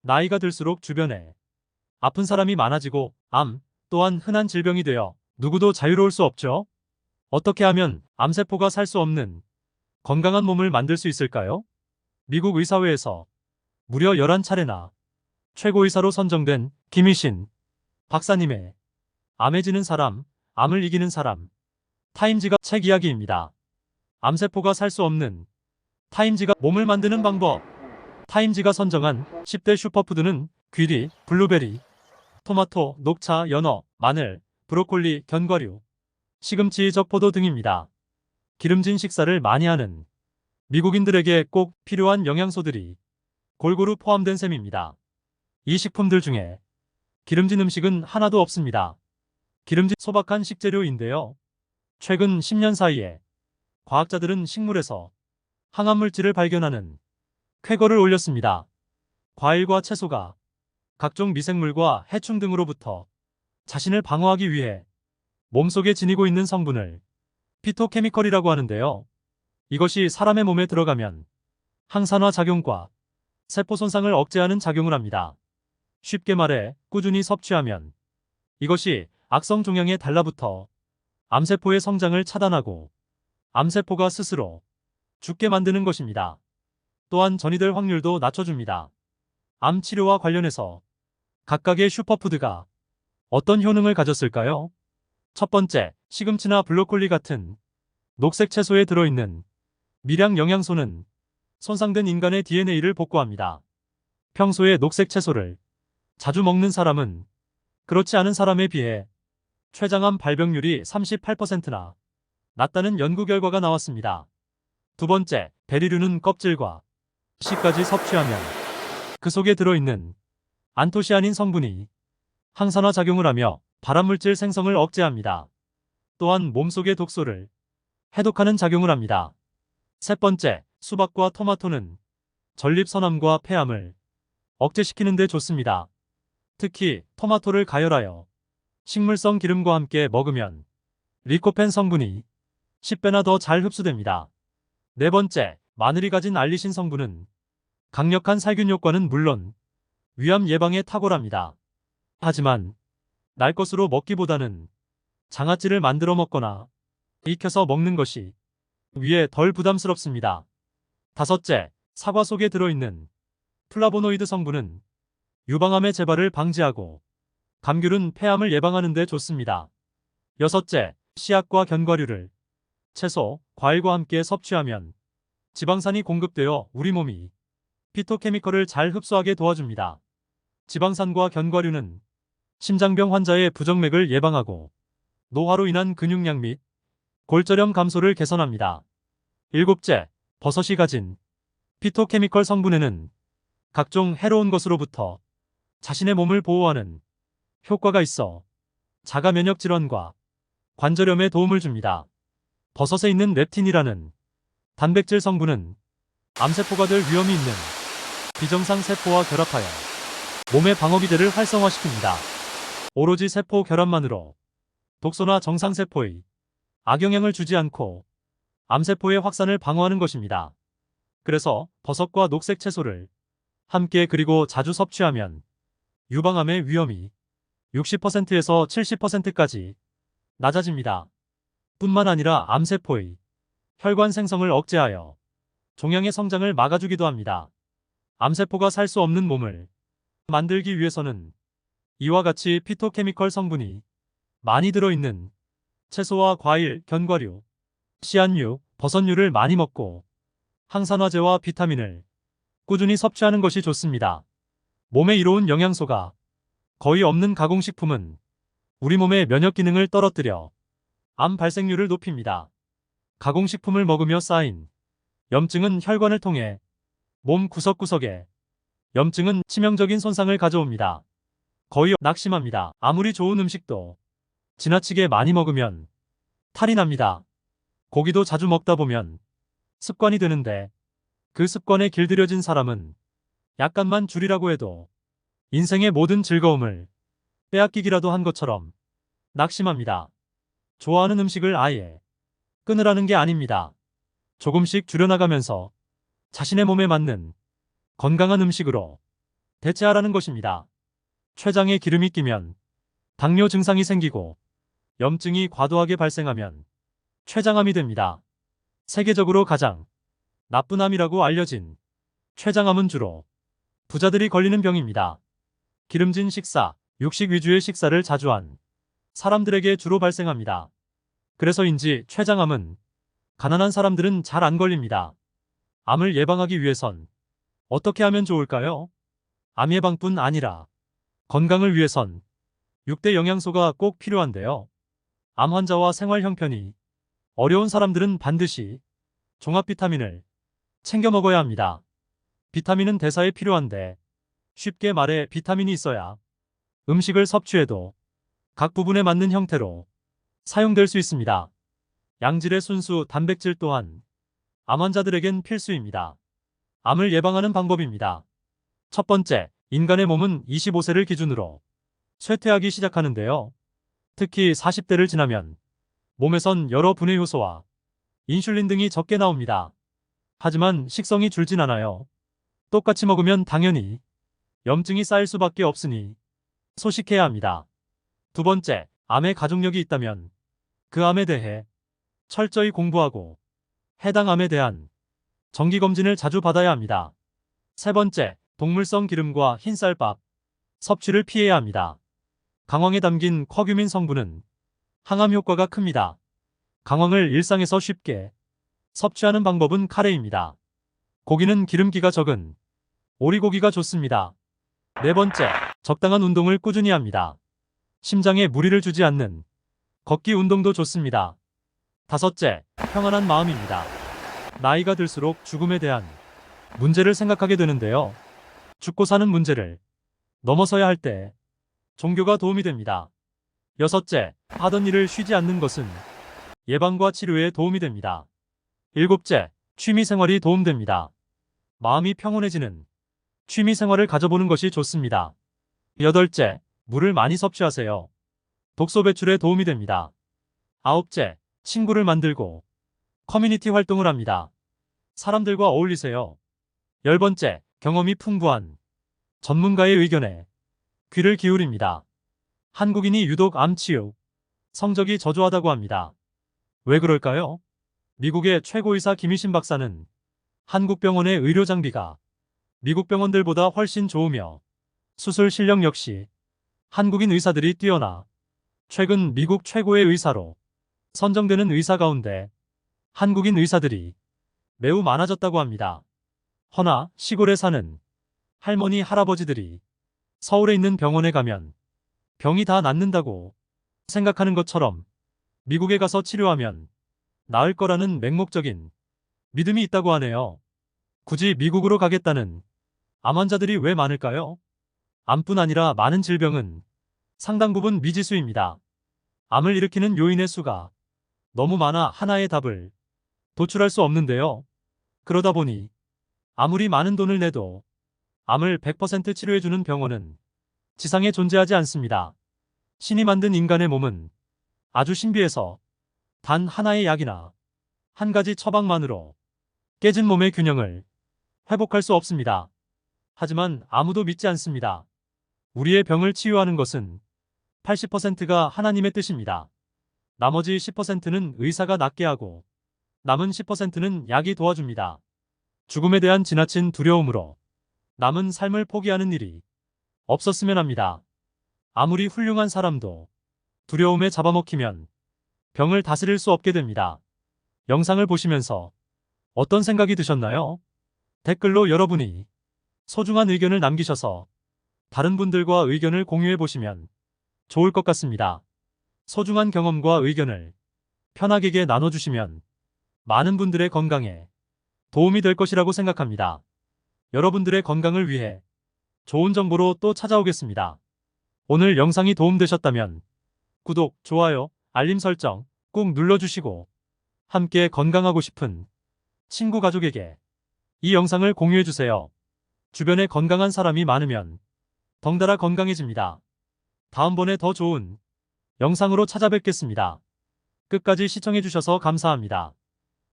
나이가 들수록 주변에 아픈 사람이 많아지고 암 또한 흔한 질병이 되어 누구도 자유로울 수 없죠. 어떻게 하면 암세포가 살 수 없는 건강한 몸을 만들 수 있을까요? 미국 의사회에서 무려 11차례나 최고의사로 선정된 김희신 박사님의 암에 지는 사람, 암을 이기는 사람, 타임지가 책 이야기입니다. 암세포가 살 수 없는 타임지가 몸을 만드는 방법. 타임지가 선정한 10대 슈퍼푸드는 귀리, 블루베리, 토마토, 녹차, 연어, 마늘, 브로콜리, 견과류, 시금치, 적포도 등입니다. 기름진 식사를 많이 하는 미국인들에게 꼭 필요한 영양소들이 골고루 포함된 셈입니다. 이 식품들 중에 기름진 음식은 하나도 없습니다. 기름진 소박한 식재료인데요. 최근 10년 사이에 과학자들은 식물에서 항암물질을 발견하는 쾌거를 올렸습니다. 과일과 채소가 각종 미생물과 해충 등으로부터 자신을 방어하기 위해 몸속에 지니고 있는 성분을 피토케미컬이라고 하는데요. 이것이 사람의 몸에 들어가면 항산화 작용과 세포 손상을 억제하는 작용을 합니다. 쉽게 말해 꾸준히 섭취하면 이것이 악성 종양에 달라붙어 암세포의 성장을 차단하고 암세포가 스스로 죽게 만드는 것입니다. 또한 전이될 확률도 낮춰줍니다. 암 치료와 관련해서 각각의 슈퍼푸드가 어떤 효능을 가졌을까요? 첫 번째, 시금치나 브로콜리 같은 녹색 채소에 들어있는 미량 영양소는 손상된 인간의 DNA를 복구합니다. 평소에 녹색 채소를 자주 먹는 사람은 그렇지 않은 사람에 비해 췌장암 발병률이 38%나 낮다는 연구 결과가 나왔습니다. 두 번째, 베리류는 껍질과 씨까지 섭취하면 그 속에 들어있는 안토시아닌 성분이 항산화 작용을 하며 발암물질 생성을 억제합니다. 또한 몸속의 독소를 해독하는 작용을 합니다. 세 번째, 수박과 토마토는 전립선암과 폐암을 억제시키는 데 좋습니다. 특히 토마토를 가열하여 식물성 기름과 함께 먹으면 리코펜 성분이 10배나 더 잘 흡수됩니다. 네 번째, 마늘이 가진 알리신 성분은 강력한 살균 효과는 물론 위암 예방에 탁월합니다. 하지만 날 것으로 먹기보다는 장아찌를 만들어 먹거나 익혀서 먹는 것이 위에 덜 부담스럽습니다. 다섯째, 사과 속에 들어있는 플라보노이드 성분은 유방암의 재발을 방지하고 감귤은 폐암을 예방하는 데 좋습니다. 여섯째, 씨앗과 견과류를 채소, 과일과 함께 섭취하면 지방산이 공급되어 우리 몸이 피토케미컬을 잘 흡수하게 도와줍니다. 지방산과 견과류는 심장병 환자의 부정맥을 예방하고 노화로 인한 근육량 및 골절염 감소를 개선합니다. 일곱째, 버섯이 가진 피토케미컬 성분에는 각종 해로운 것으로부터 자신의 몸을 보호하는 효과가 있어 자가 면역 질환과 관절염에 도움을 줍니다. 버섯에 있는 렙틴이라는 단백질 성분은 암세포가 될 위험이 있는 비정상 세포와 결합하여 몸의 방어기제를 활성화시킵니다. 오로지 세포 결합만으로 독소나 정상세포의 악영향을 주지 않고 암세포의 확산을 방어하는 것입니다. 그래서 버섯과 녹색 채소를 함께 그리고 자주 섭취하면 유방암의 위험이 60%에서 70%까지 낮아집니다. 뿐만 아니라 암세포의 혈관 생성을 억제하여 종양의 성장을 막아주기도 합니다. 암세포가 살 수 없는 몸을 만들기 위해서는 이와 같이 피토케미컬 성분이 많이 들어있는 채소와 과일, 견과류, 씨앗류, 버섯류를 많이 먹고 항산화제와 비타민을 꾸준히 섭취하는 것이 좋습니다. 몸에 이로운 영양소가 거의 없는 가공식품은 우리 몸의 면역 기능을 떨어뜨려 암 발생률을 높입니다. 가공식품을 먹으며 쌓인 염증은 혈관을 통해 몸 구석구석에 염증은 치명적인 손상을 가져옵니다. 거의 낙심합니다. 아무리 좋은 음식도 지나치게 많이 먹으면 탈이 납니다. 고기도 자주 먹다 보면 습관이 되는데 그 습관에 길들여진 사람은 약간만 줄이라고 해도 인생의 모든 즐거움을 빼앗기기라도 한 것처럼 낙심합니다. 좋아하는 음식을 아예 끊으라는 게 아닙니다. 조금씩 줄여나가면서 자신의 몸에 맞는 건강한 음식으로 대체하라는 것입니다. 췌장에 기름이 끼면 당뇨 증상이 생기고 염증이 과도하게 발생하면 췌장암이 됩니다. 세계적으로 가장 나쁜 암이라고 알려진 췌장암은 주로 부자들이 걸리는 병입니다. 기름진 식사, 육식 위주의 식사를 자주 한 사람들에게 주로 발생합니다. 그래서인지 췌장암은 가난한 사람들은 잘 안 걸립니다. 암을 예방하기 위해선 어떻게 하면 좋을까요? 암 예방뿐 아니라 건강을 위해선 6대 영양소가 꼭 필요한데요. 암 환자와 생활 형편이 어려운 사람들은 반드시 종합 비타민을 챙겨 먹어야 합니다. 비타민은 대사에 필요한데 쉽게 말해 비타민이 있어야 음식을 섭취해도 각 부분에 맞는 형태로 사용될 수 있습니다. 양질의 순수 단백질 또한 암 환자들에겐 필수입니다. 암을 예방하는 방법입니다. 첫 번째, 인간의 몸은 25세를 기준으로 쇠퇴하기 시작하는데요. 특히 40대를 지나면 몸에선 여러 분해 효소와 인슐린 등이 적게 나옵니다. 하지만 식성이 줄진 않아요. 똑같이 먹으면 당연히 염증이 쌓일 수밖에 없으니 소식해야 합니다. 두 번째, 암의 가족력이 있다면 그 암에 대해 철저히 공부하고 해당 암에 대한 정기검진을 자주 받아야 합니다. 세 번째, 동물성 기름과 흰쌀밥 섭취를 피해야 합니다. 강황에 담긴 커큐민 성분은 항암 효과가 큽니다. 강황을 일상에서 쉽게 섭취하는 방법은 카레입니다. 고기는 기름기가 적은 오리고기가 좋습니다. 네 번째, 적당한 운동을 꾸준히 합니다. 심장에 무리를 주지 않는 걷기 운동도 좋습니다. 다섯째, 평안한 마음입니다. 나이가 들수록 죽음에 대한 문제를 생각하게 되는데요. 죽고 사는 문제를 넘어서야 할 때 종교가 도움이 됩니다. 여섯째, 하던 일을 쉬지 않는 것은 예방과 치료에 도움이 됩니다. 일곱째, 취미 생활이 도움됩니다. 마음이 평온해지는 취미 생활을 가져보는 것이 좋습니다. 여덟째, 물을 많이 섭취하세요. 독소 배출에 도움이 됩니다. 아홉째, 친구를 만들고 커뮤니티 활동을 합니다. 사람들과 어울리세요. 열 번째, 경험이 풍부한 전문가의 의견에 귀를 기울입니다. 한국인이 유독 암 치유 성적이 저조하다고 합니다. 왜 그럴까요? 미국의 최고의사 김희신 박사는 한국 병원의 의료 장비가 미국 병원들보다 훨씬 좋으며 수술 실력 역시 한국인 의사들이 뛰어나 최근 미국 최고의 의사로 선정되는 의사 가운데 한국인 의사들이 매우 많아졌다고 합니다. 허나 시골에 사는 할머니, 할아버지들이 서울에 있는 병원에 가면 병이 다 낫는다고 생각하는 것처럼 미국에 가서 치료하면 나을 거라는 맹목적인 믿음이 있다고 하네요. 굳이 미국으로 가겠다는 암 환자들이 왜 많을까요? 암뿐 아니라 많은 질병은 상당 부분 미지수입니다. 암을 일으키는 요인의 수가 너무 많아 하나의 답을 도출할 수 없는데요. 그러다 보니 아무리 많은 돈을 내도 암을 100% 치료해주는 병원은 지상에 존재하지 않습니다. 신이 만든 인간의 몸은 아주 신비해서 단 하나의 약이나 한 가지 처방만으로 깨진 몸의 균형을 회복할 수 없습니다. 하지만 아무도 믿지 않습니다. 우리의 병을 치유하는 것은 80%가 하나님의 뜻입니다. 나머지 10%는 의사가 낫게 하고 남은 10%는 약이 도와줍니다. 죽음에 대한 지나친 두려움으로 남은 삶을 포기하는 일이 없었으면 합니다. 아무리 훌륭한 사람도 두려움에 잡아먹히면 병을 다스릴 수 없게 됩니다. 영상을 보시면서 어떤 생각이 드셨나요? 댓글로 여러분이 소중한 의견을 남기셔서 다른 분들과 의견을 공유해 보시면 좋을 것 같습니다. 소중한 경험과 의견을 편하게 나눠주시면 많은 분들의 건강에 도움이 될 것이라고 생각합니다. 여러분들의 건강을 위해 좋은 정보로 또 찾아오겠습니다. 오늘 영상이 도움되셨다면 구독, 좋아요, 알림 설정 꼭 눌러주시고 함께 건강하고 싶은 친구 가족에게 이 영상을 공유해주세요. 주변에 건강한 사람이 많으면 덩달아 건강해집니다. 다음번에 더 좋은 영상으로 찾아뵙겠습니다. 끝까지 시청해주셔서 감사합니다.